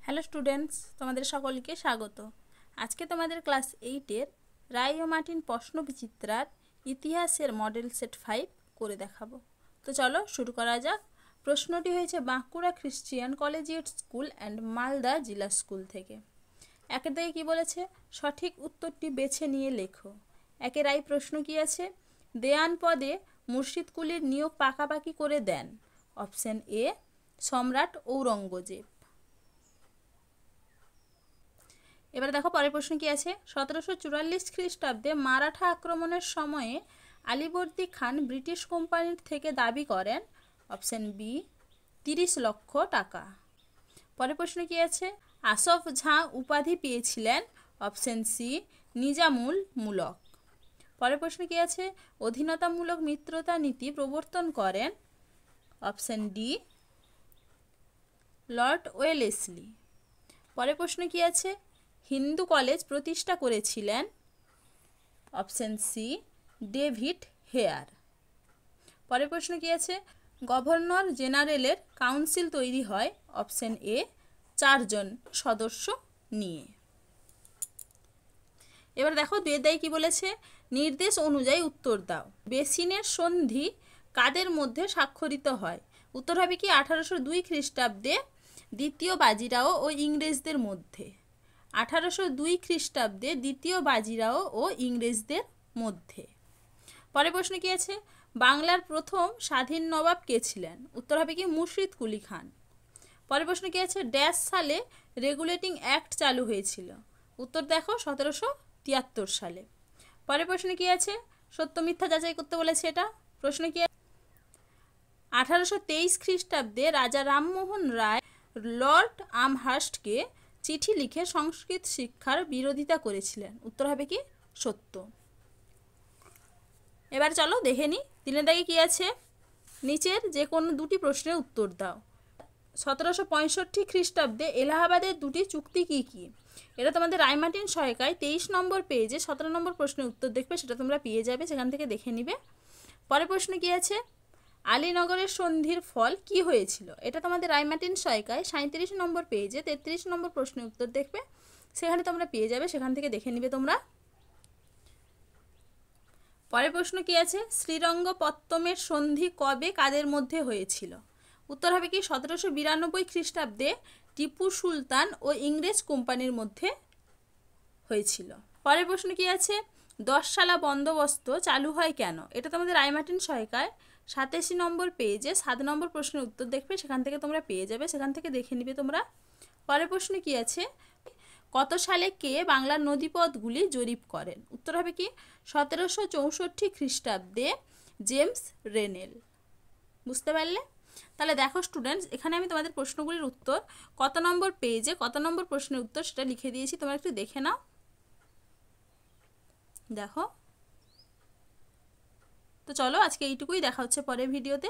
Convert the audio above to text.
Hello students, তোমাদের সকলকে স্বাগত। আজকে তোমাদের ক্লাস 8-এর রায় ও মার্টিন প্রশ্নবিচিত্রার ইতিহাসের মডেল সেট 5 করে দেখাবো। তো চলো শুরু করা যাক। প্রশ্নটি হয়েছে Bankura Christian collegiate school and Malda জিলা স্কুল থেকে। একের দিকে কী বলেছে, সঠিক উত্তরটি বেছে নিয়ে লেখো। একের রায় প্রশ্ন কী আছে, দেওয়ান পদে মুর্শিদ কুলির নিয়োগ পাকাপাকি করে দেন। অপশন এ সম্রাট ঔরঙ্গজেব। এবারে দেখো পরের প্রশ্ন কি আছে, 1744 খ্রিস্টাব্দে মারাঠা আক্রমণের সময়ে আলীবর্দী খান ব্রিটিশ কোম্পানির থেকে দাবি করেন। অপশন বি 30 লক্ষ টাকা। পরের প্রশ্ন কি আছে, আসফ ঝাঁ উপাধি পেয়েছিলেন। অপশন সি নিজামুল মুলক। পরের প্রশ্ন কি আছে, অধীনতামূলক মিত্রতা নীতি প্রবর্তন করেন। Option D Lord Wellesley. পরের প্রশ্ন কি আছে, হিন্দু কলেজ প্রতিষ্ঠা করেছিলেন। Option C David Hare. পরের প্রশ্ন কি আছে, গভর্নর জেনারেলের কাউন্সিল তৈরি হয়। অপশন এ 4 জন সদস্য নিয়ে। এবার দেখো দুয়ের দায় কি বলেছে, নির্দেশ অনুযায়ী উত্তর দাও। বেসিনের সন্ধি কাদের মধ্যে স্বাক্ষরিত হয়? উত্তর হবে কি 1802 খ্রিস্টাব্দে দ্বিতীয় বাজিরাও ও ইংরেজদের মধ্যে। 1802 খ্রিস্টাব্দে দ্বিতীয় বাজিরাও ও ইংরেজদের মধ্যে। পরের প্রশ্ন কি আছে, বাংলার প্রথম স্বাধীন নবাব কে ছিলেন? উত্তর হবে কি মুর্শিদ কুলি খান। পরের প্রশ্ন কি আছে, ড্যাশ সালে রেগুলেটিং অ্যাক্ট চালু হয়েছিল? উত্তর দেখো 1773 সালে। পরের প্রশ্ন কি আছে, সত্য মিথ্যা যাচাই করতে বলেছে এটা। প্রশ্ন কি, 1823 খ্রিস্টাব্দে রাজা রামমোহন রায় লর্ড আমহার্স্টকে চিঠি লিখে সংস্কৃত শিক্ষার বিরোধিতা করেছিলেন। উত্তর হবে কি সত্য। এবার চলো দেখে নিই তিনের দাগে কি আছে, নিচের যে কোনো দুটি প্রশ্নের উত্তর দাও। 1765 খ্রিস্টাব্দে এলাহাবাদের দুটি চুক্তি কি কি? এটা তোমাদের রায় মার্টিন সহায়িকায় 23 নম্বর পেজে 17 নম্বর প্রশ্নের উত্তর দেখবে, সেটা তোমরা পেয়ে যাবে, সেখান থেকে দেখে নিবে। পরের প্রশ্ন কি আছে, আলীনগরের সন্ধির ফল কি হয়েছিল? এটা তোমাদের রায় মার্টিন সহায়িকায় 37 নম্বর পেজে 33 নম্বর প্রশ্নের উত্তর দেখবে, সেখানে তোমরা পেয়ে যাবে, সেখান থেকে দেখে নিবে তোমরা। পরের প্রশ্ন কি আছে, শ্রীরঙ্গপত্তমের সন্ধি কবে কাদের মধ্যে হয়েছিল? উত্তর হবে কি 1792 খ্রিস্টাব্দে টিপু সুলতান ও ইংরেজ কোম্পানির মধ্যে হয়েছিল। পরের প্রশ্ন কি আছে, 10 সালা বন্দোবস্ত চালু হয় কেন? এটা তোমাদের রায় মার্টিন সহায়িকায় 87 নম্বর পেজে 7 নম্বর প্রশ্নের উত্তর দেখবে, সেখান থেকে তোমরা পেয়ে যাবে, সেখান থেকে দেখে নিবে তোমরা। পরের প্রশ্ন কি আছে, কত সালে কে বাংলার নদীপথগুলি জরিপ করেন? উত্তর হবে কি 1764 খ্রিস্টাব্দে জেমস রেনেল। বুঝতে পারলে? তাহলে দেখো স্টুডেন্টস, এখানে আমি তোমাদের প্রশ্নগুলির উত্তর কত নম্বর পেজে কত নম্বর প্রশ্নের উত্তর সেটা লিখে দিয়েছি, তোমরা একটু দেখে নাও। দেখো তো চলো আজকে এইটুকুই, দেখা হচ্ছে পরের ভিডিওতে।